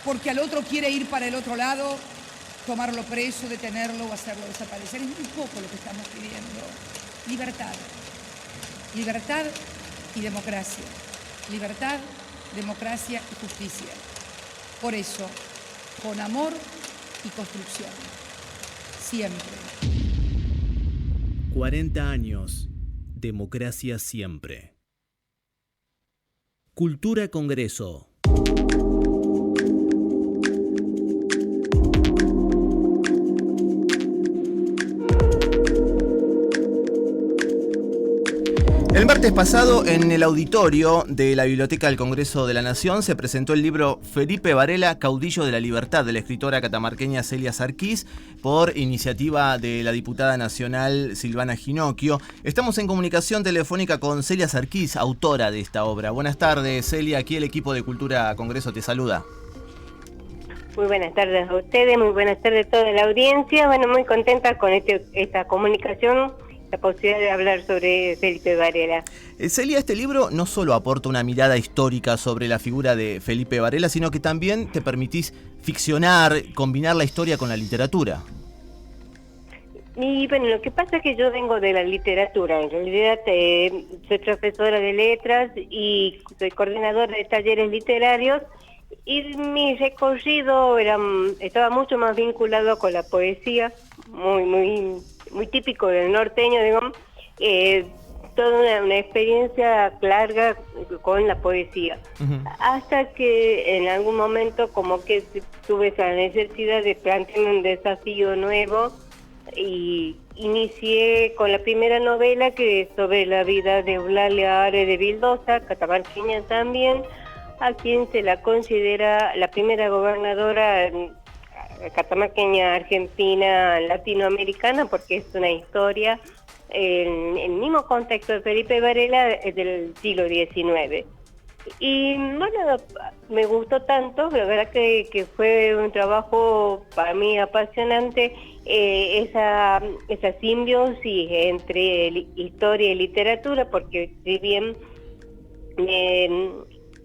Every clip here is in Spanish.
porque al otro quiere ir para el otro lado, tomarlo preso, detenerlo o hacerlo desaparecer. Es muy poco lo que estamos pidiendo. Libertad. Libertad y democracia. Libertad, democracia y justicia. Por eso, con amor y construcción. Siempre. 40 años. Democracia siempre. Cultura Congreso. El martes pasado, en el auditorio de la Biblioteca del Congreso de la Nación, se presentó el libro Felipe Varela, Caudillo de la Libertad, de la escritora catamarqueña Celia Sarquís, por iniciativa de la diputada nacional Silvana Ginocchio. Estamos en comunicación telefónica con Celia Sarquís, autora de esta obra. Buenas tardes, Celia. Aquí el equipo de Cultura Congreso te saluda. Muy buenas tardes a ustedes, muy buenas tardes a toda la audiencia. Bueno, muy contenta con esta comunicación, la posibilidad de hablar sobre Felipe Varela. Celia, este libro no solo aporta una mirada histórica sobre la figura de Felipe Varela, sino que también te permitís ficcionar, combinar la historia con la literatura. Y bueno, lo que pasa es que yo vengo de la literatura. En realidad soy profesora de letras y soy coordinadora de talleres literarios, y mi recorrido estaba mucho más vinculado con la poesía, muy típico del norteño, digamos, toda una experiencia larga con la poesía. Uh-huh. Hasta que en algún momento como que tuve esa necesidad de plantearme un desafío nuevo y inicié con la primera novela, que es sobre la vida de Eulalia Ares de Vildosa, catamarqueña también, a quien se la considera la primera gobernadora catamarqueña, argentina, latinoamericana, porque es una historia en el mismo contexto de Felipe Varela del siglo XIX. Y bueno, me gustó tanto, la verdad que fue un trabajo para mí apasionante, esa simbiosis entre historia y literatura, porque si bien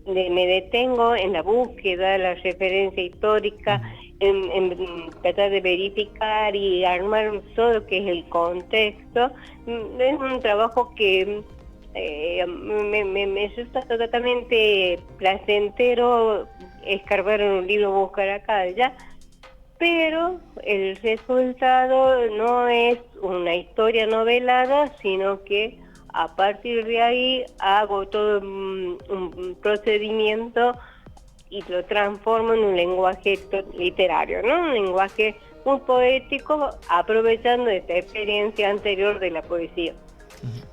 me detengo en la búsqueda, la referencia histórica, en tratar de verificar y armar todo lo que es el contexto. Es un trabajo que me resulta totalmente placentero escarbar en un libro, buscar acá, allá, pero el resultado no es una historia novelada, sino que a partir de ahí hago todo un procedimiento y lo transformo en un lenguaje literario, ¿no? Un lenguaje muy poético, aprovechando esta experiencia anterior de la poesía.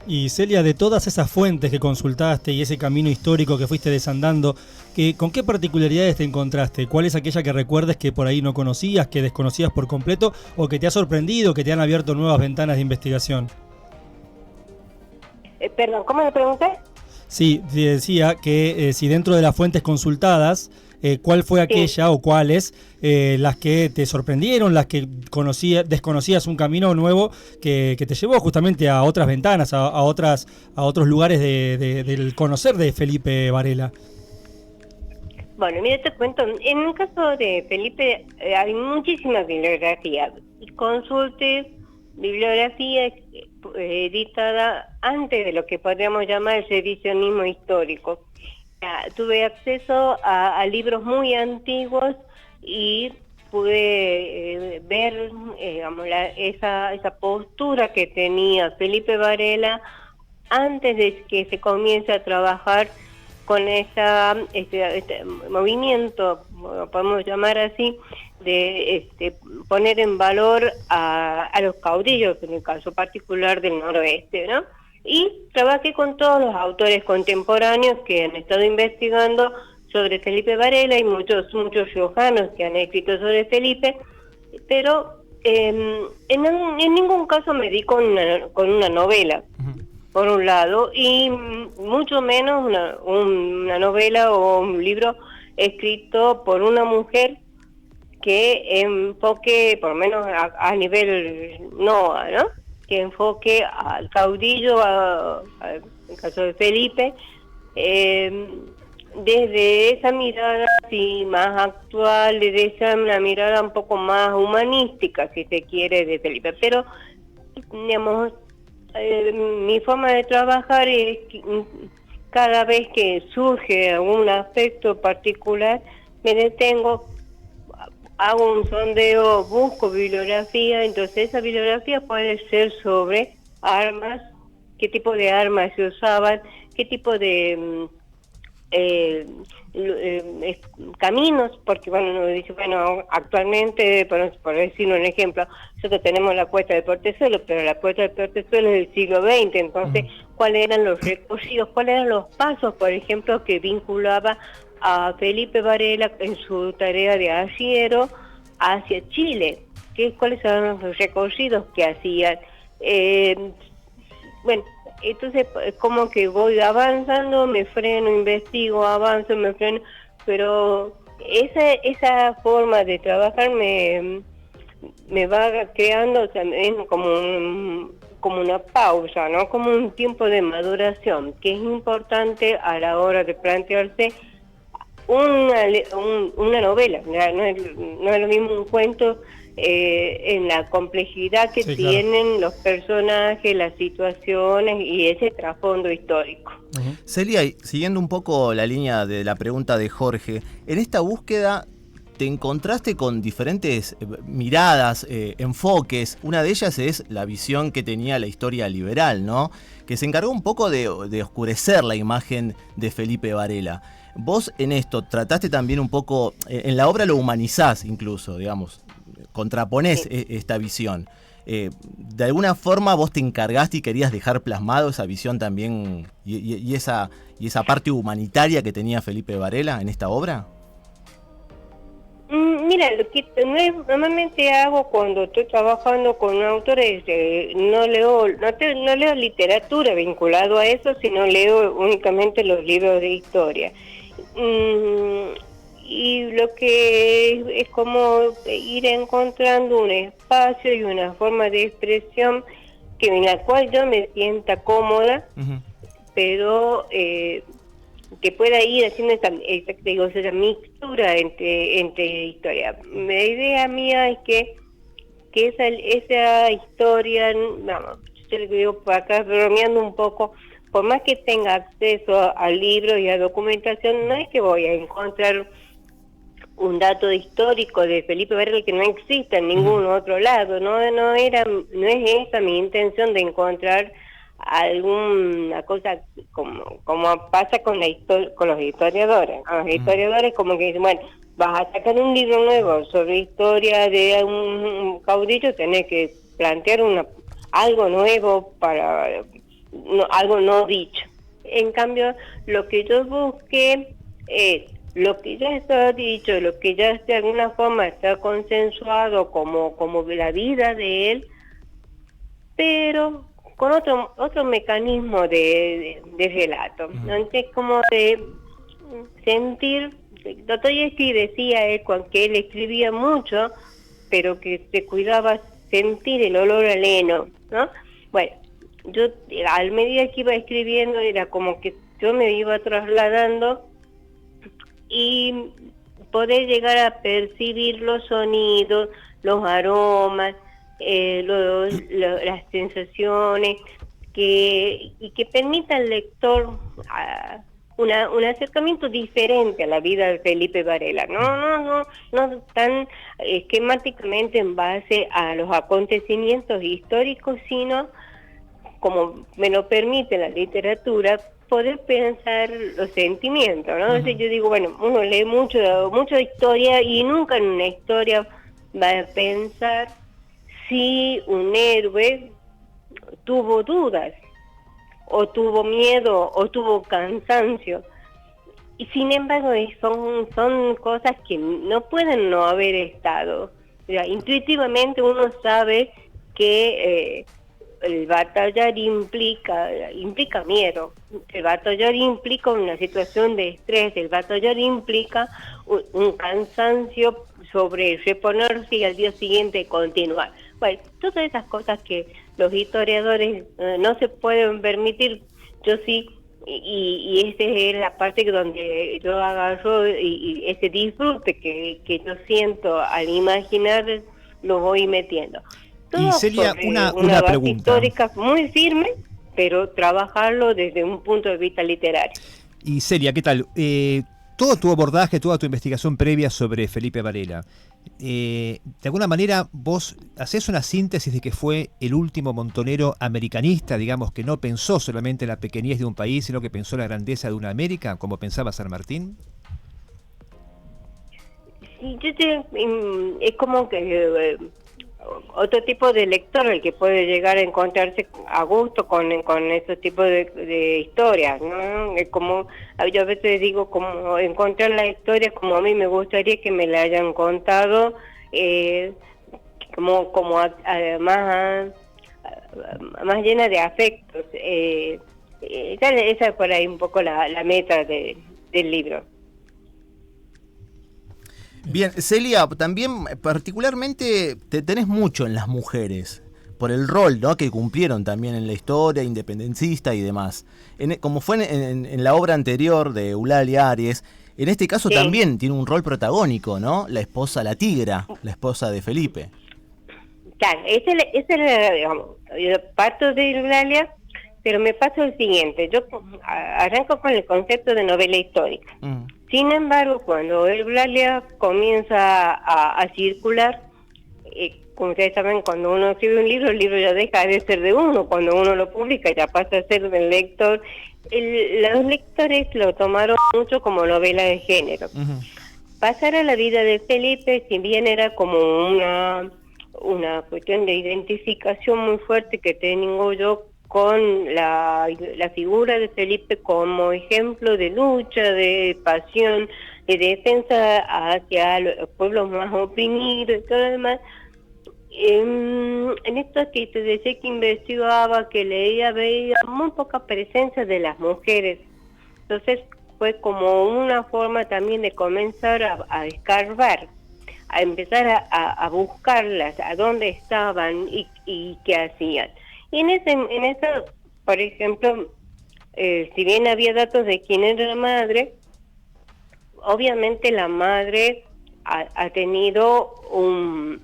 Y Celia, de todas esas fuentes que consultaste y ese camino histórico que fuiste desandando, ¿con qué particularidades te encontraste? ¿Cuál es aquella que recuerdes que por ahí no conocías, que desconocías por completo, o que te ha sorprendido, que te han abierto nuevas ventanas de investigación? Perdón, ¿cómo le pregunté? Sí, te decía que si dentro de las fuentes consultadas, ¿cuál fue aquella o cuáles las que te sorprendieron, las que desconocías un camino nuevo que te llevó justamente a otras ventanas, a otros lugares del conocer de Felipe Varela? Bueno, mira, te cuento, en el caso de Felipe hay muchísimas bibliografías. Consulte bibliografía editada antes de lo que podríamos llamar el revisionismo histórico. Tuve acceso a libros muy antiguos y pude ver esa postura que tenía Felipe Varela antes de que se comience a trabajar con este movimiento, podemos llamar así, de poner en valor a los caudillos, en el caso particular del noroeste, ¿no? Y trabajé con todos los autores contemporáneos que han estado investigando sobre Felipe Varela, y muchos riojanos que han escrito sobre Felipe, pero en ningún caso me di con una novela, por un lado, y mucho menos una novela o un libro escrito por una mujer que enfoque, por lo menos a nivel NOA, ¿no? Que enfoque al caudillo, en el caso de Felipe, desde esa mirada así más actual, desde una mirada un poco más humanística, si se quiere, de Felipe. Pero, digamos, mi forma de trabajar es que cada vez que surge algún aspecto particular, me detengo, hago un sondeo, busco bibliografía, entonces esa bibliografía puede ser sobre armas, qué tipo de armas se usaban, qué tipo de caminos, porque bueno, uno dice, bueno, actualmente, por decir un ejemplo, nosotros tenemos la Cuesta del Portezuelo, pero la Cuesta del Portezuelo es del siglo XX, entonces, ¿cuáles eran los recorridos, cuáles eran los pasos, por ejemplo, que vinculaba a Felipe Varela en su tarea de arriero hacia Chile? ¿Cuáles eran los recorridos que hacían? Bueno, entonces como que voy avanzando, me freno, investigo, avanzo, me freno, pero esa forma de trabajar me va creando también como una pausa, ¿no? Como un tiempo de maduración, que es importante a la hora de plantearse una novela. No es lo mismo un cuento en la complejidad que tienen los personajes, las situaciones y ese trasfondo histórico. Celia, siguiendo un poco la línea de la pregunta de Jorge, en esta búsqueda te encontraste con diferentes miradas, enfoques. Una de ellas es la visión que tenía la historia liberal, ¿no? Que se encargó un poco de oscurecer la imagen de Felipe Varela. Vos en esto trataste también un poco, en la obra lo humanizás incluso, digamos, contraponés esta visión. De alguna forma vos te encargaste y querías dejar plasmado esa visión también y esa parte humanitaria que tenía Felipe Varela en esta obra. Mira, lo que normalmente hago cuando estoy trabajando con un autor es no leo literatura vinculado a eso, sino leo únicamente los libros de historia. Y lo que es como ir encontrando un espacio y una forma de expresión en la cual yo me sienta cómoda, pero que pueda ir haciendo esa mixtura entre historia. La idea mía es que esa historia, vamos, yo le digo por acá bromeando un poco, por más que tenga acceso al libro y a documentación, no es que voy a encontrar un dato histórico de Felipe Varela que no existe en ningún otro lado. No es esa mi intención de encontrar alguna cosa como pasa con los historiadores. A los historiadores como que dicen, bueno, vas a sacar un libro nuevo sobre historia de un caudillo, tenés que plantear algo nuevo algo no dicho. En cambio, lo que yo busqué es lo que ya está dicho, lo que ya de alguna forma está consensuado como la vida de él, pero con otro mecanismo de relato. Entonces, como de sentir, Dostoyevski decía que él escribía mucho, pero que se cuidaba sentir el olor al heno, ¿no? Bueno, yo a medida que iba escribiendo era como que yo me iba trasladando y poder llegar a percibir los sonidos, los aromas, las sensaciones que permita al lector un acercamiento diferente a la vida de Felipe Varela, no tan esquemáticamente en base a los acontecimientos históricos, sino como me lo permite la literatura, poder pensar los sentimientos, ¿no? Entonces yo digo, bueno, uno lee mucho historia y nunca en una historia va a pensar si un héroe tuvo dudas, o tuvo miedo, o tuvo cansancio. Y sin embargo son cosas que no pueden no haber estado. O sea, intuitivamente uno sabe que el batallar implica miedo, el batallar implica una situación de estrés, el batallar implica un cansancio sobre reponerse y al día siguiente continuar. Bueno, todas esas cosas que los historiadores no se pueden permitir, yo sí y esa es la parte donde yo agarro y ese disfrute que yo siento al imaginar lo voy metiendo. Todo Y Celia, sobre una base pregunta. histórica muy firme, pero trabajarlo desde un punto de vista literario. Y Celia, ¿qué tal? Todo tu abordaje, toda tu investigación previa sobre Felipe Varela, de alguna manera vos hacés una síntesis de que fue el último montonero americanista, digamos, que no pensó solamente en la pequeñez de un país, sino que pensó en la grandeza de una América, como pensaba San Martín. Sí, es como que otro tipo de lector el que puede llegar a encontrarse a gusto con esos tipos de historias, ¿no? Es como, yo a veces digo, como encontrar la historia como a mí me gustaría que me la hayan contado, como además más llena de afectos. Esa es por ahí un poco la meta del libro. Bien, Celia, también particularmente te tenés mucho en las mujeres, por el rol, ¿no?, que cumplieron también en la historia independencista y demás. Como fue en la obra anterior de Eulalia Arias, en este caso Sí. también tiene un rol protagónico, ¿no? La esposa, la tigra, la esposa de Felipe. Claro, esa es digamos, yo parto de Eulalia, pero me pasa el siguiente, yo arranco con el concepto de novela histórica. Sin embargo, cuando Eulalia comienza a circular, como ustedes saben, cuando uno escribe un libro, el libro ya deja de ser de uno, cuando uno lo publica ya pasa a ser del lector. Los lectores lo tomaron mucho como novela de género. Pasar a la vida de Felipe, si bien era como una cuestión de identificación muy fuerte que tengo yo con la figura de Felipe como ejemplo de lucha, de pasión, de defensa hacia los pueblos más oprimidos y todo lo demás. En esto que te decía que investigaba, que leía, veía muy poca presencia de las mujeres. Entonces fue como una forma también de comenzar a escarbar, a empezar a buscarlas, a dónde estaban y qué hacían. Y en eso, por ejemplo, si bien había datos de quién era la madre, obviamente la madre ha tenido un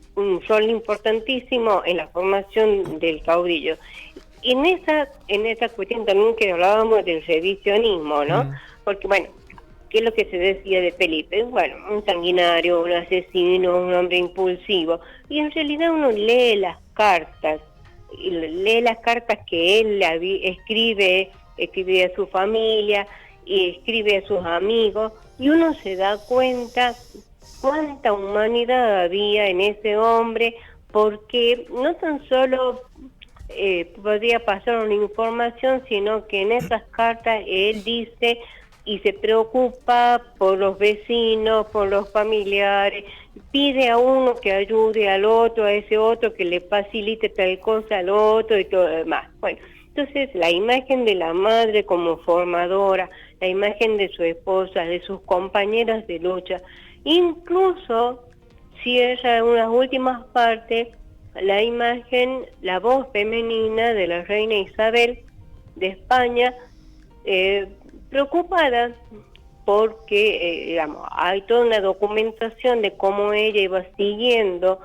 rol importantísimo en la formación del caudillo. Y en esa cuestión también que hablábamos del revisionismo, ¿no? Porque, bueno, ¿qué es lo que se decía de Felipe? Bueno, un sanguinario, un asesino, un hombre impulsivo. Y en realidad uno lee las cartas que él escribe a su familia y escribe a sus amigos, y uno se da cuenta cuánta humanidad había en ese hombre, porque no tan solo podía pasar una información, sino que en esas cartas él dice y se preocupa por los vecinos, por los familiares, pide a uno que ayude al otro, a ese otro que le facilite tal cosa al otro y todo lo demás. Bueno, entonces la imagen de la madre como formadora, la imagen de su esposa, de sus compañeras de lucha, incluso cierra en unas últimas partes la imagen, la voz femenina de la reina Isabel de España, preocupada porque, digamos, hay toda una documentación de cómo ella iba siguiendo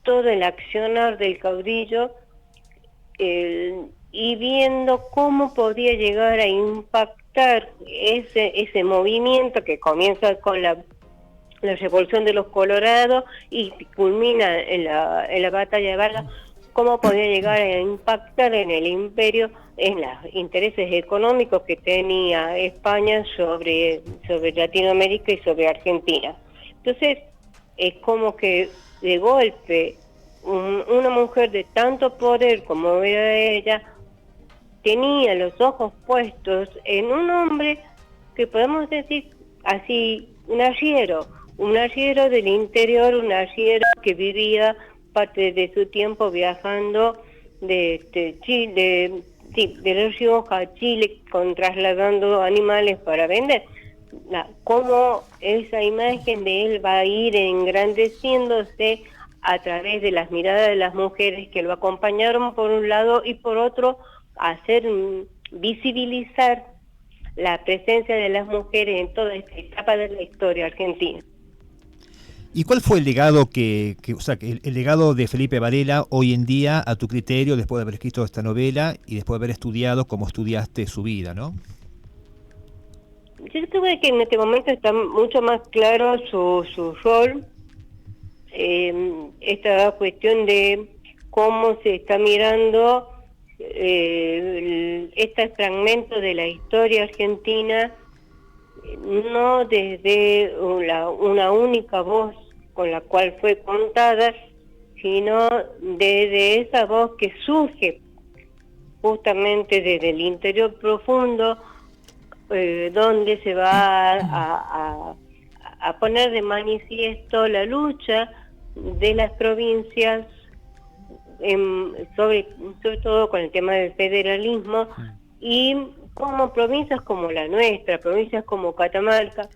todo el accionar del caudillo y viendo cómo podía llegar a impactar ese movimiento que comienza con la revolución de los Colorados y culmina en la batalla de Vargas, cómo podía llegar a impactar en el imperio, en los intereses económicos que tenía España sobre Latinoamérica y sobre Argentina. Entonces, es como que de golpe una mujer de tanto poder como era ella, tenía los ojos puestos en un hombre que podemos decir así, un arriero del interior, un arriero que vivía parte de su tiempo viajando de Chile, de La Rioja a Chile, trasladando animales para vender. Cómo esa imagen de él va a ir engrandeciéndose a través de las miradas de las mujeres que lo acompañaron por un lado y por otro hacer visibilizar la presencia de las mujeres en toda esta etapa de la historia argentina. ¿Y cuál fue el legado que el legado de Felipe Varela hoy en día, a tu criterio, después de haber escrito esta novela y después de haber estudiado como estudiaste su vida, ¿no? Yo creo que en este momento está mucho más claro su rol, esta cuestión de cómo se está mirando este fragmento de la historia argentina, no desde una única voz con la cual fue contada, sino desde esa voz que surge justamente desde el interior profundo, donde se va a poner de manifiesto la lucha de las provincias, sobre todo con el tema del federalismo, y como provincias como la nuestra, provincias como Catamarca,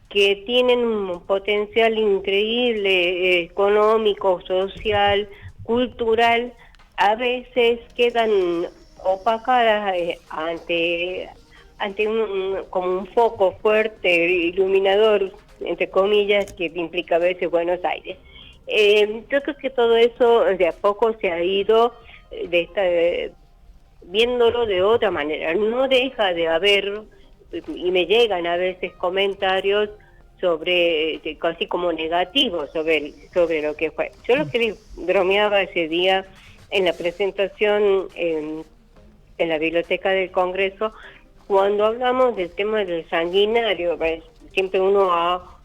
que tienen un potencial increíble económico, social, cultural, a veces quedan opacadas ante como un foco fuerte, iluminador, entre comillas, que implica a veces Buenos Aires. Yo creo que todo eso de a poco se ha ido viéndolo de otra manera. No deja de haber, y me llegan a veces comentarios casi como negativos sobre lo que fue. Yo lo que bromeaba ese día en la presentación en la Biblioteca del Congreso, cuando hablamos del tema del sanguinario, siempre uno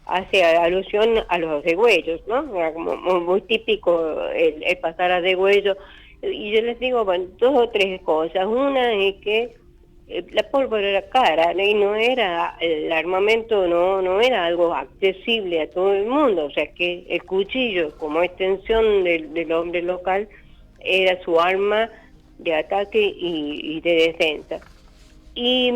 hace alusión a los degüellos, ¿no? Era como muy típico el pasar a degüello. Y yo les digo, bueno, 2 o 3 cosas. Una es que la pólvora era cara, ¿no? Y no era, el armamento no era algo accesible a todo el mundo. O sea que el cuchillo, como extensión del hombre local, era su arma de ataque y de defensa. Y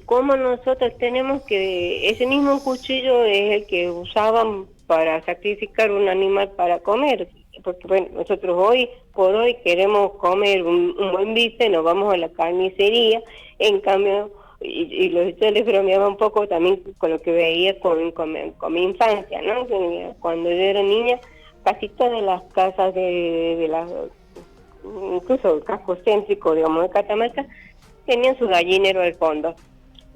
cómo nosotros tenemos que, ese mismo cuchillo es el que usaban para sacrificar un animal para comer, porque bueno, nosotros hoy por hoy queremos comer un buen bife, nos vamos a la carnicería, en cambio, yo les bromeaba un poco también con lo que veía con mi infancia, ¿no? Cuando yo era niña, casi todas las casas de las, incluso el casco céntrico, digamos, de Catamarca, tenían su gallinero al fondo.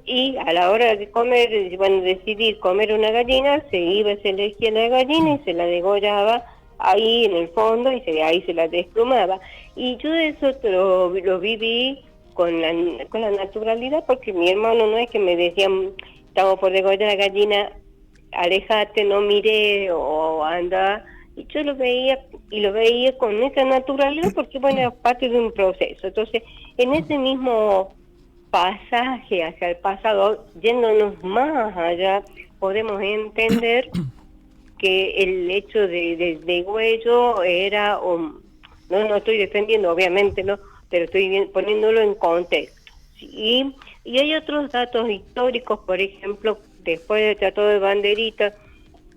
Y a la hora de comer, bueno, decidir comer una gallina, se elegía la gallina y se la degollaba ahí en el fondo y ahí se la desplumaba. Y yo eso lo viví con la naturalidad, porque mi hermano no es que me decían, estamos por degollar la gallina, alejate, no mire o anda. Y yo lo veía con esa naturalidad porque, bueno, era parte de un proceso. Entonces, en ese mismo pasaje hacia el pasado, yéndonos más allá, podemos entender que el hecho de degüello era, no estoy defendiendo, obviamente, no, pero estoy poniéndolo en contexto. ¿Sí? Y hay otros datos históricos, por ejemplo, después del Tratado de Banderita,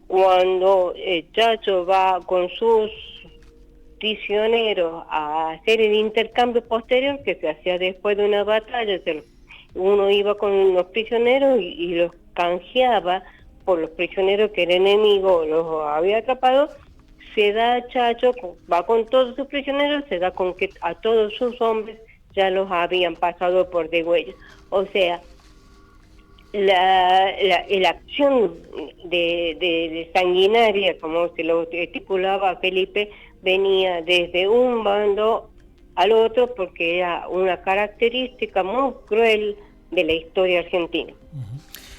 cuando Chacho va con sus prisioneros a hacer el intercambio posterior que se hacía después de una batalla, uno iba con los prisioneros y los canjeaba por los prisioneros que el enemigo los había atrapado. Se da Chacho, va con todos sus prisioneros, se da con que a todos sus hombres ya los habían pasado por degüello. O sea, la acción de sanguinaria, como se lo estipulaba Felipe, venía desde un bando al otro porque era una característica muy cruel de la historia argentina.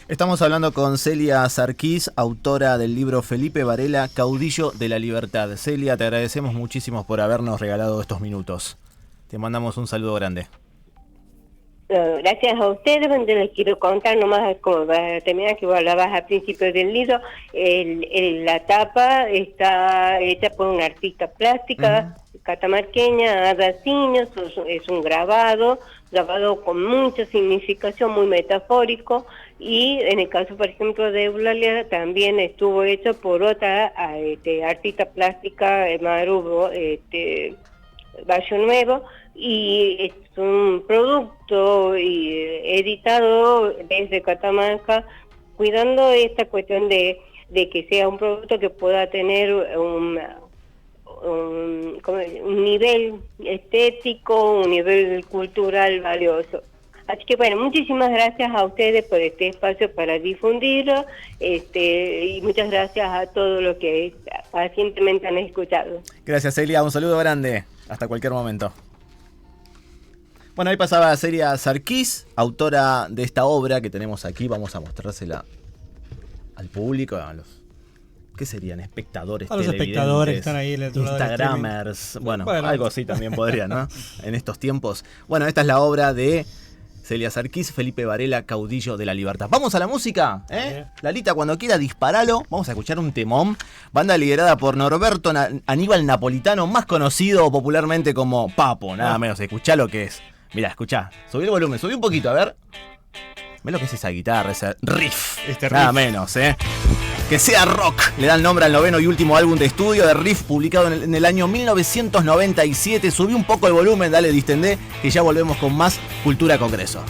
Estamos hablando con Celia Sarquís, autora del libro Felipe Varela, Caudillo de la Libertad. Celia, te agradecemos muchísimo por habernos regalado estos minutos. Te mandamos un saludo grande. Gracias a ustedes. Les quiero contar nomás, como va a terminar, que vos hablabas al principio del libro, la tapa está hecha por una artista plástica catamarqueña, Ada Ciños. Es un grabado con mucha significación, muy metafórico, y en el caso, por ejemplo, de Eulalia, también estuvo hecho por otra artista plástica, Maru Barrio Nuevo, y es un producto editado desde Catamarca, cuidando esta cuestión de que sea un producto que pueda tener un nivel estético, un nivel cultural valioso. Así que bueno, muchísimas gracias a ustedes por este espacio para difundirlo, y muchas gracias a todos los que pacientemente han escuchado. Gracias, Celia. Un saludo grande. Hasta cualquier momento. Bueno, ahí pasaba Celia Sarkis, autora de esta obra que tenemos aquí. Vamos a mostrársela al público, a los... ¿Qué serían? Espectadores, a los espectadores que están ahí en el otro lado del Instagramers. Bueno, algo así también podría, ¿no? En estos tiempos. Bueno, esta es la obra de Celia Sarkis, Felipe Varela, Caudillo de la Libertad. Vamos a la música, ¿eh? Lalita, cuando quiera, disparalo. Vamos a escuchar un temón. Banda liderada por Norberto Aníbal Napolitano, más conocido popularmente como Papo. Nada menos, escuchá lo que es. Mirá, escuchá. Subí el volumen, subí un poquito, a ver. Ve lo que es esa guitarra, ese riff. Nada menos, ¿eh? Que sea rock. Le da el nombre al noveno y último álbum de estudio de Riff, publicado en el año 1997. Subí un poco el volumen, dale, distendé, que ya volvemos con más Cultura Congreso.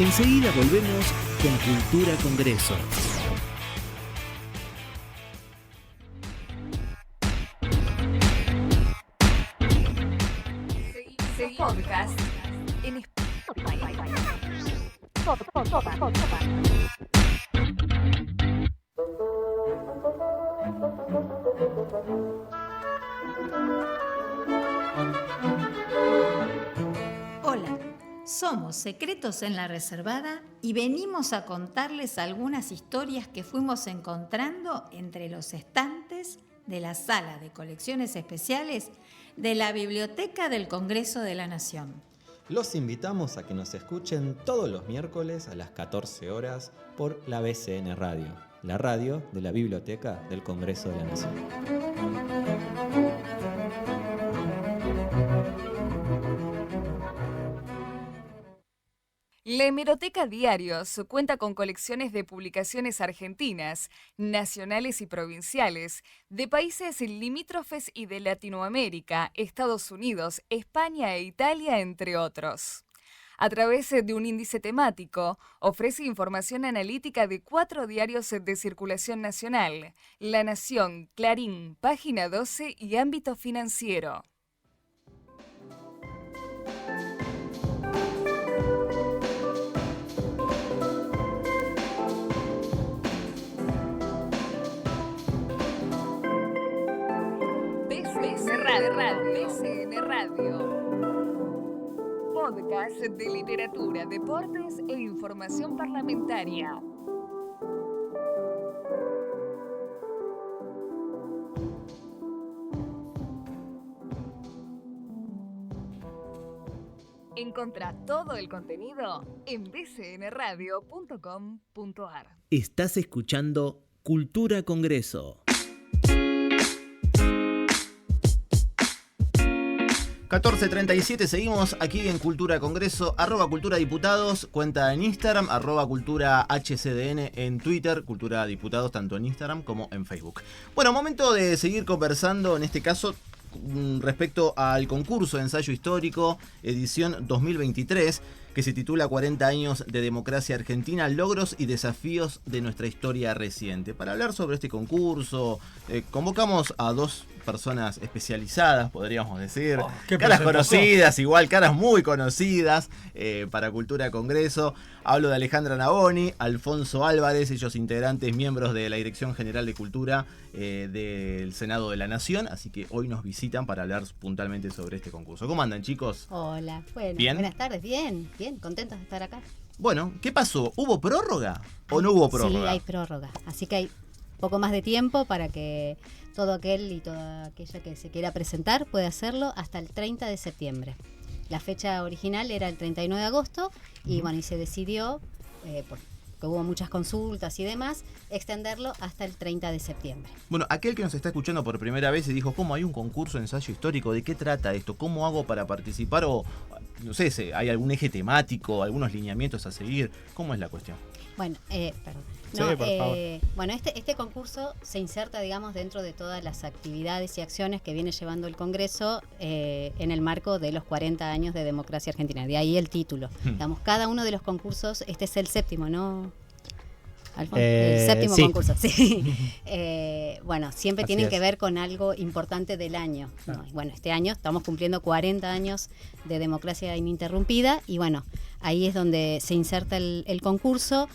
Enseguida volvemos con Cultura Congreso. Podcast en Hola, somos Secretos en la Reservada y venimos a contarles algunas historias que fuimos encontrando entre los estantes de la Sala de Colecciones Especiales de la Biblioteca del Congreso de la Nación. Los invitamos a que nos escuchen todos los miércoles a las 14 horas por la BCN Radio, la radio de la Biblioteca del Congreso de la Nación. La Hemeroteca Diarios cuenta con colecciones de publicaciones argentinas, nacionales y provinciales, de países limítrofes y de Latinoamérica, Estados Unidos, España e Italia, entre otros. A través de un índice temático, ofrece información analítica de 4 diarios de circulación nacional: La Nación, Clarín, Página 12 y Ámbito Financiero. BCN Radio. Podcast de literatura, deportes e información parlamentaria. Encontrá todo el contenido en bcnradio.com.ar. Estás escuchando Cultura Congreso. 14:37, seguimos aquí en Cultura Congreso, @culturadiputados, cuenta en Instagram, @culturahcdn en Twitter, Cultura Diputados tanto en Instagram como en Facebook. Bueno, momento de seguir conversando, en este caso respecto al concurso de ensayo histórico, edición 2023, que se titula 40 años de democracia argentina, logros y desafíos de nuestra historia reciente. Para hablar sobre este concurso, convocamos a 2 personas especializadas, podríamos decir, caras conocidas, igual caras muy conocidas para Cultura Congreso. Hablo de Alejandra Navoni, Alfonso Álvarez, ellos integrantes, miembros de la Dirección General de Cultura del Senado de la Nación, así que hoy nos visitan para hablar puntualmente sobre este concurso. ¿Cómo andan, chicos? Hola, bueno, ¿Bien? Buenas tardes, bien, contentos de estar acá. Bueno, ¿qué pasó? ¿Hubo prórroga o no hubo prórroga? Sí, hay prórroga, así que hay poco más de tiempo para que todo aquel y toda aquella que se quiera presentar pueda hacerlo hasta el 30 de septiembre. La fecha original era el 39 de agosto y bueno, y se decidió, porque hubo muchas consultas y demás, extenderlo hasta el 30 de septiembre. Bueno, aquel que nos está escuchando por primera vez y dijo, ¿cómo hay un concurso de ensayo histórico? ¿De qué trata esto? ¿Cómo hago para participar? O, no sé, ¿hay algún eje temático, algunos lineamientos a seguir? ¿Cómo es la cuestión? Bueno, perdón. Sí, por favor. Bueno, este concurso se inserta, digamos, dentro de todas las actividades y acciones que viene llevando el Congreso en el marco de los 40 años de democracia argentina. De ahí el título. Digamos, cada uno de los concursos, este es el séptimo, ¿no? Alfonso, el séptimo concurso, sí. Bueno, siempre Así tienen es. que ver con algo importante del año, ¿no? Bueno, este año estamos cumpliendo 40 años de democracia ininterrumpida y bueno, ahí es donde se inserta el concurso.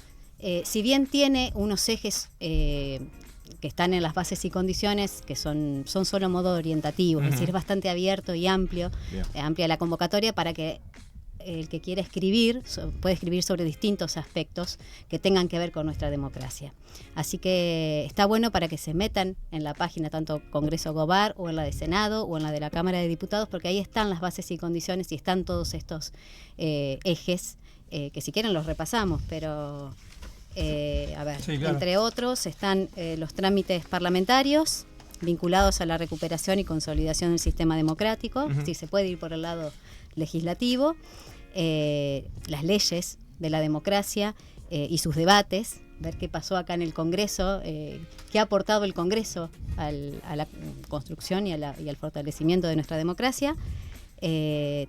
Si bien tiene unos ejes que están en las bases y condiciones, que son solo modo orientativo, es decir, es bastante abierto y amplio, amplia la convocatoria para que el que quiera escribir, puede escribir sobre distintos aspectos que tengan que ver con nuestra democracia. Así que está bueno para que se metan en la página tanto Congreso Gobar o en la de Senado o en la de la Cámara de Diputados, porque ahí están las bases y condiciones y están todos estos ejes que si quieren los repasamos, pero a ver, Sí, claro. Entre otros están los trámites parlamentarios vinculados a la recuperación y consolidación del sistema democrático, si se puede ir por el lado legislativo, las leyes de la democracia y sus debates, ver qué pasó acá en el Congreso, qué ha aportado el Congreso a la construcción y al fortalecimiento de nuestra democracia.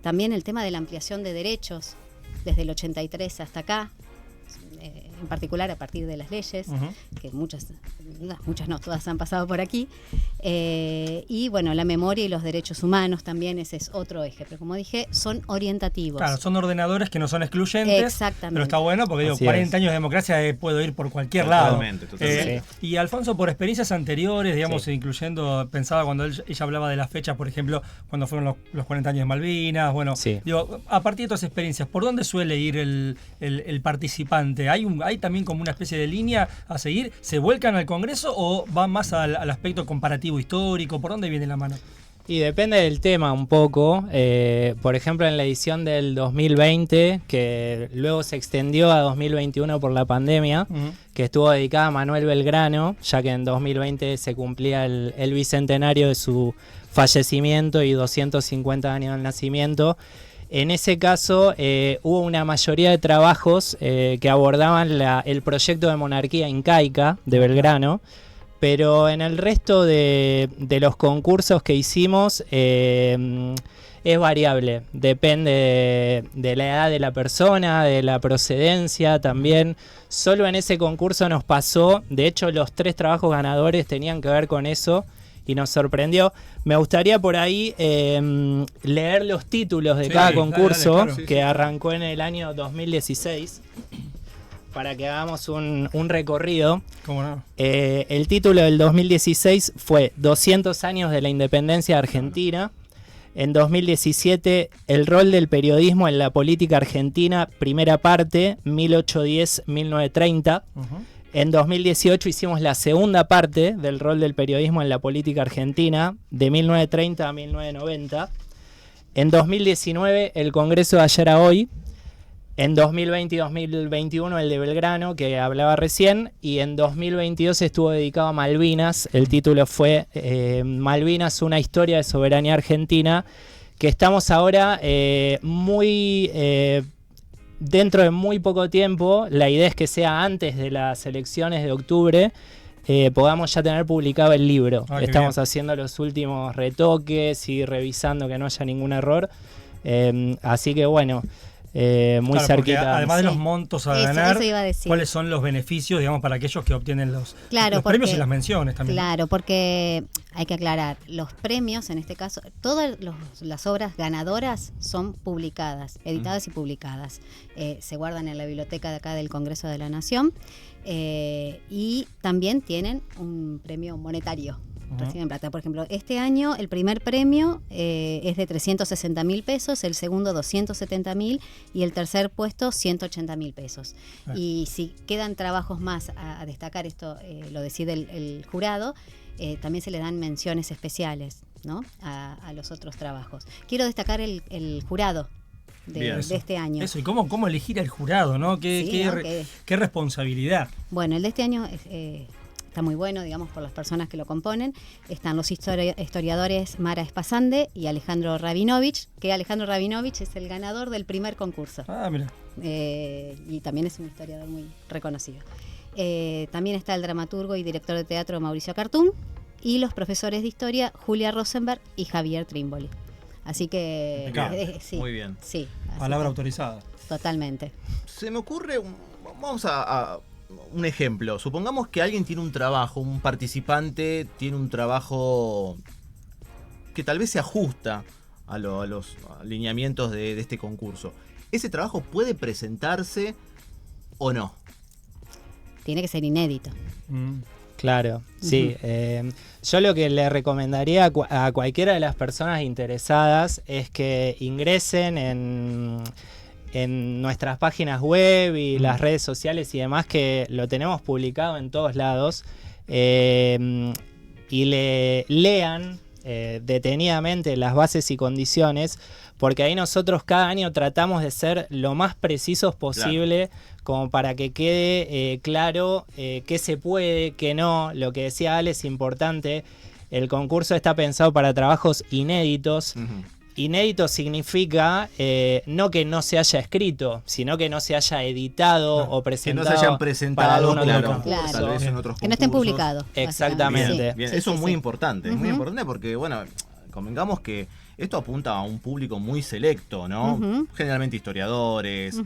También el tema de la ampliación de derechos desde el 83 hasta acá, en particular a partir de las leyes, que muchas no, todas han pasado por aquí, y bueno, la memoria y los derechos humanos también, ese es otro eje, pero como dije, son orientativos. Claro, son ordenadores que no son excluyentes. Exactamente. Pero está bueno porque digo, Así 40 es. años de democracia puedo ir por cualquier lado. Totalmente. Y Alfonso, por experiencias anteriores, digamos, Sí. incluyendo, pensaba cuando ella hablaba de las fechas, por ejemplo, cuando fueron los 40 años de Malvinas, bueno, Sí. digo, a partir de todas esas experiencias, ¿por dónde suele ir el participante? ¿Hay también como una especie de línea a seguir? ¿Se vuelcan al Congreso o van más al aspecto comparativo histórico? ¿Por dónde viene la mano? Y depende del tema un poco. Por ejemplo, en la edición del 2020, que luego se extendió a 2021 por la pandemia, que estuvo dedicada a Manuel Belgrano, ya que en 2020 se cumplía el bicentenario de su fallecimiento y 250 años del nacimiento. En ese caso hubo una mayoría de trabajos que abordaban el proyecto de monarquía incaica de Belgrano, pero en el resto de los concursos que hicimos es variable, depende de la edad de la persona, de la procedencia también. Solo en ese concurso nos pasó, de hecho los 3 trabajos ganadores tenían que ver con eso y nos sorprendió. Me gustaría por ahí leer los títulos de cada concurso, claro, que arrancó en el año 2016, para que hagamos un recorrido. ¿Cómo no? El título del 2016 fue 200 años de la independencia de Argentina. En 2017, el rol del periodismo en la política argentina, primera parte, 1810-1930. En 2018 hicimos la segunda parte del rol del periodismo en la política argentina, de 1930 a 1990. En 2019, el Congreso de ayer a hoy. En 2020 y 2021 el de Belgrano, que hablaba recién, y en 2022 estuvo dedicado a Malvinas. El título fue Malvinas, una historia de soberanía argentina, que estamos ahora dentro de muy poco tiempo. La idea es que sea antes de las elecciones de octubre, podamos ya tener publicado el libro. Estamos haciendo los últimos retoques y revisando que no haya ningún error. Así que bueno... muy cerquita. Además de los montos a ganar, eso iba a decir. ¿Cuáles son los beneficios, digamos, para aquellos que obtienen los premios y las menciones también? Claro, porque hay que aclarar, los premios, en este caso, todas las obras ganadoras son publicadas, editadas y publicadas. Se guardan en la biblioteca de acá del Congreso de la Nación y también tienen un premio monetario. Reciben plata. Por ejemplo, este año el primer premio es de 360.000 pesos, el segundo 270.000 y el tercer puesto 180.000 pesos. Y si quedan trabajos más a destacar, esto lo decide el jurado, también se le dan menciones especiales, ¿no? a los otros trabajos. Quiero destacar el jurado de este año. Eso, y cómo elegir al jurado, ¿no? Qué responsabilidad. Bueno, el de este año está muy bueno, digamos, por las personas que lo componen. Están los historiadores Mara Espasande y Alejandro Rabinovich, que Alejandro Rabinovich es el ganador del primer concurso. Mira. Y también es un historiador muy reconocido. También está el dramaturgo y director de teatro Mauricio Cartún y los profesores de historia Julia Rosenberg y Javier Trimboli. Así que... sí, muy bien. Sí. Palabra autorizada. Totalmente. Se me ocurre, vamos a un ejemplo. Supongamos que alguien tiene un trabajo, un participante tiene un trabajo que tal vez se ajusta a los lineamientos de este concurso. ¿Ese trabajo puede presentarse o no? Tiene que ser inédito. Claro, sí. Yo lo que le recomendaría a cualquiera de las personas interesadas es que ingresen en nuestras páginas web y las redes sociales y demás, que lo tenemos publicado en todos lados, y lean detenidamente las bases y condiciones, porque ahí nosotros cada año tratamos de ser lo más precisos posible, como para que quede claro qué se puede, qué no. Lo que decía Ale es importante, el concurso está pensado para trabajos inéditos. Inédito significa no que no se haya escrito, sino que no se haya editado o presentado. Que no se hayan presentado, tal vez en otros concursos. Que no estén publicados. Exactamente. Bien. Eso es muy importante, muy importante porque, bueno, convengamos que esto apunta a un público muy selecto, ¿no? Generalmente historiadores,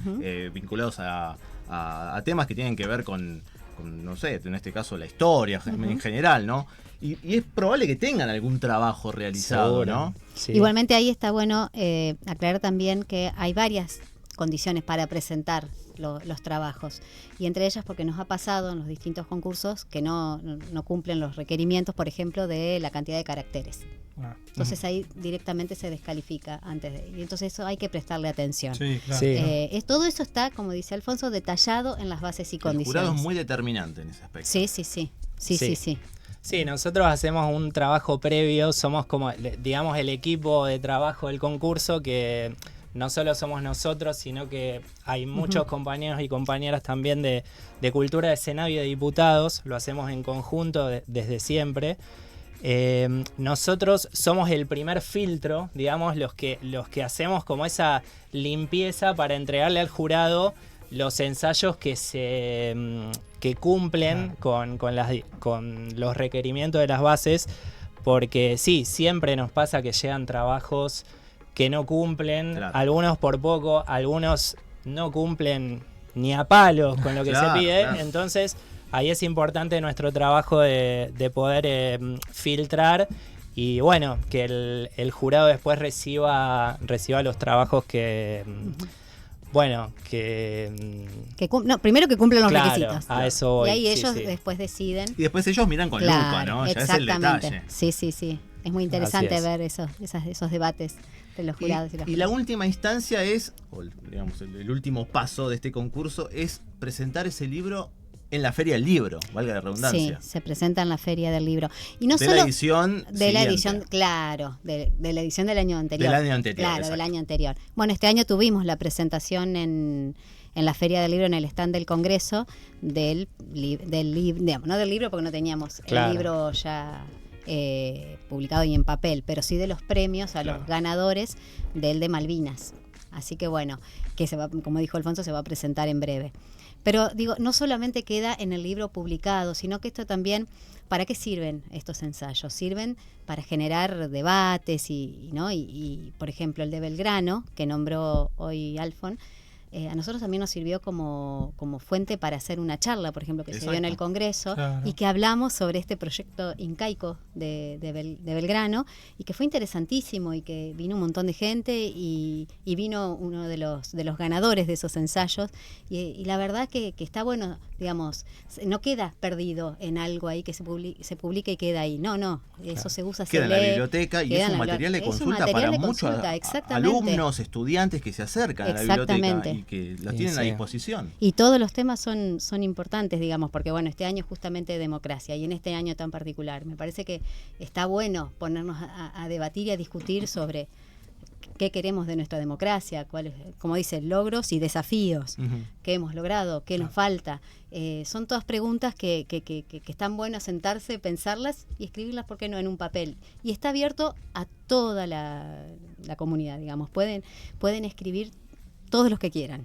vinculados a temas que tienen que ver con, no sé, en este caso la historia en general, ¿no? Y es probable que tengan algún trabajo realizado, seguro, ¿no? Sí. Igualmente ahí está bueno aclarar también que hay varias condiciones para presentar los trabajos, y entre ellas porque nos ha pasado en los distintos concursos que no cumplen los requerimientos, por ejemplo, de la cantidad de caracteres. Entonces ahí directamente se descalifica y entonces eso hay que prestarle atención. Sí, claro. Todo eso está, como dice Alfonso, detallado en las bases y condiciones. El jurado es muy determinante en ese aspecto. Sí. Sí, nosotros hacemos un trabajo previo, somos como, digamos, el equipo de trabajo del concurso, que no solo somos nosotros, sino que hay muchos compañeros y compañeras también de cultura de Senado y de diputados, lo hacemos en conjunto desde siempre. nosotros somos el primer filtro, digamos, los que hacemos como esa limpieza para entregarle al jurado los ensayos que cumplen con los requerimientos de las bases, porque sí, siempre nos pasa que llegan trabajos que no cumplen, algunos por poco, algunos no cumplen ni a palos con lo que se pide, entonces ahí es importante nuestro trabajo de poder filtrar y bueno, que el jurado después reciba los trabajos que... Bueno, primero que cumplen los requisitos. A eso voy. Y ahí ellos después deciden. Y después ellos miran con lupa, ¿no? Ya es el detalle. Sí. Es muy interesante ver esos debates de los jurados. Y la última instancia es, o digamos, el último paso de este concurso es presentar ese libro en la Feria del Libro, valga la redundancia. Sí, se presenta en la Feria del Libro. Y no de solo la edición de la edición, claro, de la edición del año anterior. Del año anterior. Claro, del año anterior. Bueno, este año tuvimos la presentación en la Feria del Libro, en el stand del Congreso, del libro, no del libro porque no teníamos el libro ya publicado y en papel, pero sí de los premios a los ganadores del de Malvinas. Así que bueno, que se va, como dijo Alfonso, se va a presentar en breve. Pero digo, no solamente queda en el libro publicado, sino que esto también, ¿para qué sirven estos ensayos? Sirven para generar debates y por ejemplo, el de Belgrano, que nombró hoy Alfon, a nosotros también nos sirvió como fuente para hacer una charla, por ejemplo, que se dio en el Congreso, y que hablamos sobre este proyecto incaico de Belgrano, y que fue interesantísimo, y que vino un montón de gente, y vino uno de los ganadores de esos ensayos, y la verdad que está bueno, digamos, no queda perdido en algo ahí que se publique y queda ahí. No, eso se usa, queda en la biblioteca y es un material de consulta para muchos alumnos, estudiantes que se acercan a la biblioteca y que los tienen a disposición. Y todos los temas son importantes, digamos, porque bueno, este año es justamente democracia, y en este año tan particular me parece que está bueno ponernos a debatir y a discutir sobre qué queremos de nuestra democracia, cuáles, como dice, logros y desafíos, qué hemos logrado, qué nos falta. Son todas preguntas que están buenas sentarse, pensarlas y escribirlas, ¿por qué no?, en un papel. Y está abierto a toda la comunidad, digamos. Pueden escribir todos los que quieran.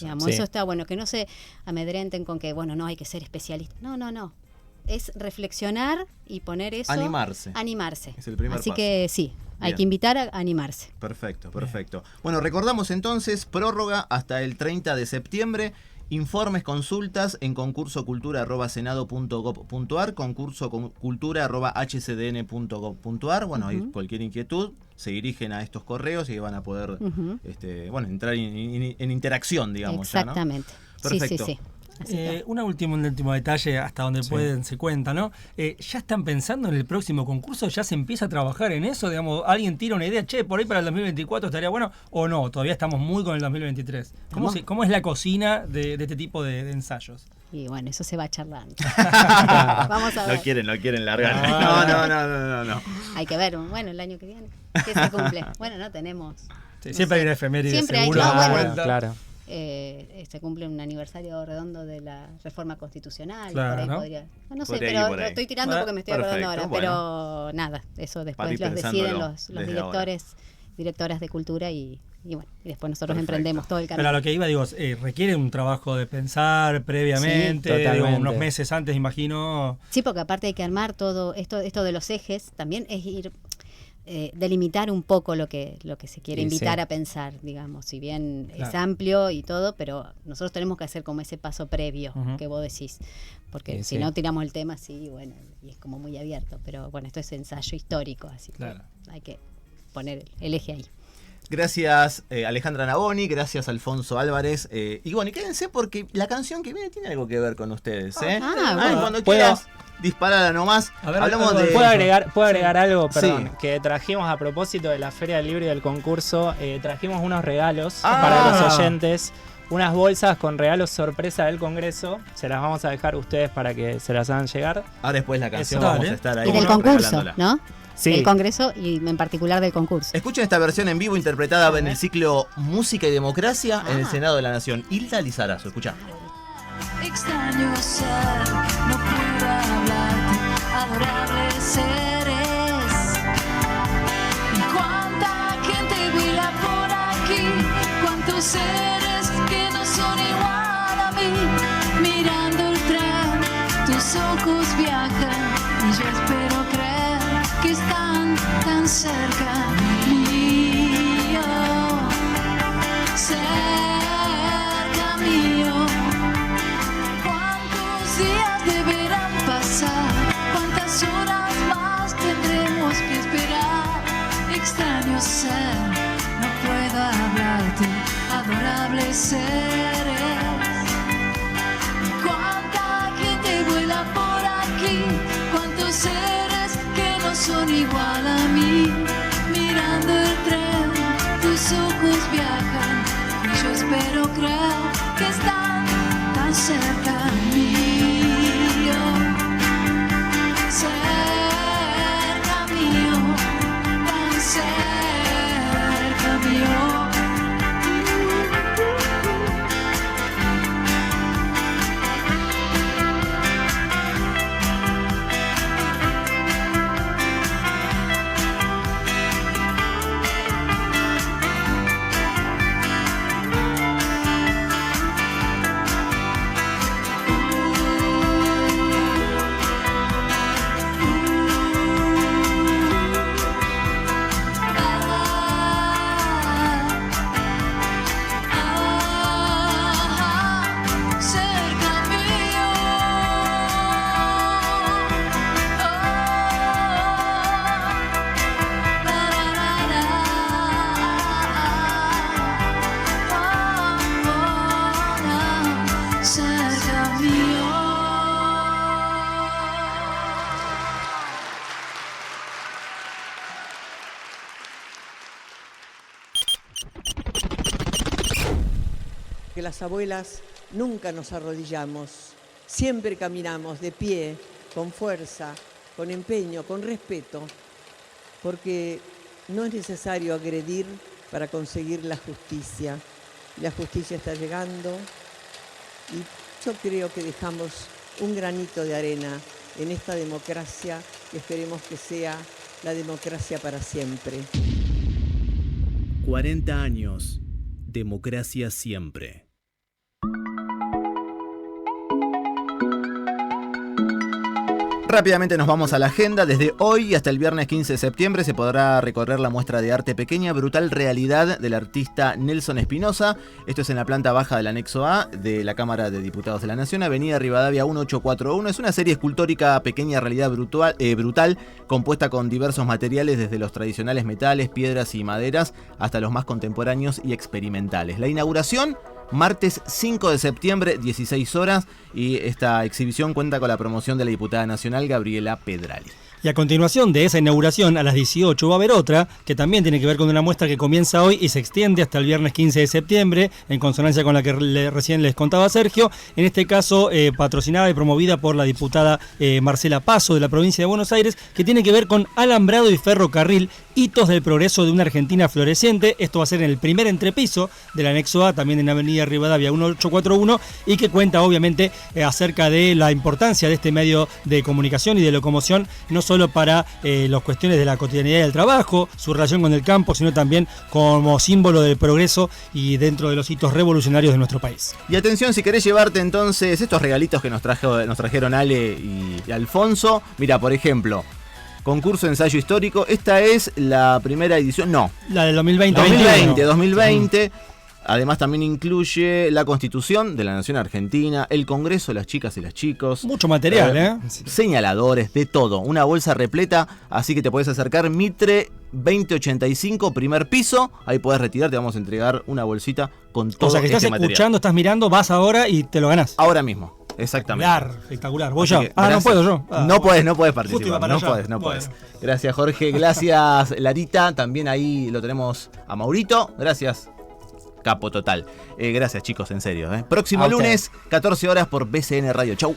Digamos, eso está bueno, que no se amedrenten con que, bueno, no hay que ser especialista. No. Es reflexionar y poner eso. Animarse. Es el primer paso. Así que sí, hay que invitar a animarse. Perfecto. Bueno, recordamos entonces, prórroga hasta el 30 de septiembre. Informes, consultas en concursocultura@senado.gov.ar, concursocultura@hcdn.gov.ar. Bueno, hay cualquier inquietud, se dirigen a estos correos y van a poder entrar en interacción, digamos. Exactamente. Ya, ¿no? Perfecto. Sí. Un último detalle hasta donde pueden, se cuenta, ¿no? ¿Ya están pensando en el próximo concurso? ¿Ya se empieza a trabajar en eso? Digamos, ¿alguien tira una idea? Por ahí para el 2024 estaría bueno, o no, todavía estamos muy con el 2023. ¿Cómo es la cocina de este tipo de ensayos? Y bueno, eso se va charlando. Vamos a ver. No quieren largar. No. Hay que ver, bueno, el año que viene, ¿qué se cumple? Bueno, no tenemos. Siempre hay una efeméride, siempre seguro. Claro. Se cumple un aniversario redondo de la reforma constitucional. Claro, por ahí ¿no? podría. No sé, pero lo estoy tirando porque me estoy acordando ahora. Pero nada, eso después los deciden los directoras de cultura y bueno, y después nosotros emprendemos todo el camino. Pero a lo que iba, digo, requiere un trabajo de pensar previamente, unos meses antes, imagino. Sí, porque aparte hay que armar todo esto de los ejes, también es ir delimitar un poco lo que se quiere invitar a pensar, digamos, si bien es amplio y todo, pero nosotros tenemos que hacer como ese paso previo que vos decís, porque si no tiramos el tema así, bueno, y es como muy abierto, pero bueno, esto es ensayo histórico, así que hay que poner el eje ahí. Gracias Alejandra Navoni, gracias Alfonso Álvarez, y bueno, y quédense porque la canción que viene tiene algo que ver con ustedes, cuando quieras disparala nomás. Hablamos de... ¿Puedo agregar algo? Perdón, que trajimos a propósito de la Feria del Libro y del concurso, trajimos unos regalos para los oyentes, unas bolsas con regalos sorpresa del Congreso, se las vamos a dejar a ustedes para que se las hagan llegar. Ahora después la canción vamos a estar ahí. Y del concurso, ¿no? Sí. Del Congreso y en particular del concurso. Escuchen esta versión en vivo interpretada en el ciclo Música y Democracia en el Senado de la Nación. Hilda Lizarazo, escuchá. Extraño ser, no puedo hablarte, adorable ser y yo espero creer que están tan cerca mío, cerca mío. ¿Cuántos días deberán pasar? ¿Cuántas horas más tendremos que esperar? Extraño ser, no puedo hablarte, adorables seres. Cuánta gente vuela por aquí, cuántos seres que no son igual a mí. Mirando el tren, tus ojos viajan y yo espero creer que están tan cerca mío, cerca mío, tan cerca mío. Que las abuelas nunca nos arrodillamos, siempre caminamos de pie, con fuerza, con empeño, con respeto, porque no es necesario agredir para conseguir la justicia. La justicia está llegando y yo creo que dejamos un granito de arena en esta democracia que esperemos que sea la democracia para siempre. 40 años. Democracia siempre. Rápidamente nos vamos a la agenda. Desde hoy hasta el viernes 15 de septiembre se podrá recorrer la muestra de arte Pequeña Brutal Realidad del artista Nelson Espinosa. Esto es en la planta baja del anexo A de la Cámara de Diputados de la Nación, Avenida Rivadavia 1841. Es una serie escultórica Pequeña Realidad brutal, compuesta con diversos materiales desde los tradicionales metales, piedras y maderas hasta los más contemporáneos y experimentales. La inauguración martes 5 de septiembre, 16 horas, y esta exhibición cuenta con la promoción de la diputada nacional Gabriela Pedrali. Y a continuación de esa inauguración, a las 18 va a haber otra, que también tiene que ver con una muestra que comienza hoy y se extiende hasta el viernes 15 de septiembre, en consonancia con la que recién les contaba Sergio, en este caso patrocinada y promovida por la diputada Marcela Paso de la provincia de Buenos Aires, que tiene que ver con alambrado y ferrocarril, hitos del progreso de una Argentina floreciente. Esto va a ser en el primer entrepiso del anexo A, también en Avenida Rivadavia 1841, y que cuenta obviamente acerca de la importancia de este medio de comunicación y de locomoción, no solo para las cuestiones de la cotidianidad del trabajo, su relación con el campo, sino también como símbolo del progreso y dentro de los hitos revolucionarios de nuestro país. Y atención, si querés llevarte entonces estos regalitos que nos trajeron Ale y Alfonso. Mira, por ejemplo, concurso de ensayo histórico. Esta es la primera edición, no. La del 2020. 2020. Además también incluye la Constitución de la Nación Argentina, el Congreso de las Chicas y los Chicos. Mucho material, Señaladores, de todo. Una bolsa repleta, así que te podés acercar. Mitre 2085, primer piso. Ahí podés retirar, te vamos a entregar una bolsita con todo. O sea que estás escuchando, estás mirando, vas ahora y te lo ganás. Ahora mismo. Exactamente. Espectacular. ¿Voy yo? No puedo yo. No podés participar. No podés. Gracias, Jorge. Gracias, Larita. También ahí lo tenemos a Maurito. Gracias. Capo total. Gracias, chicos, en serio. Próximo lunes, 14 horas por BCN Radio. Chau.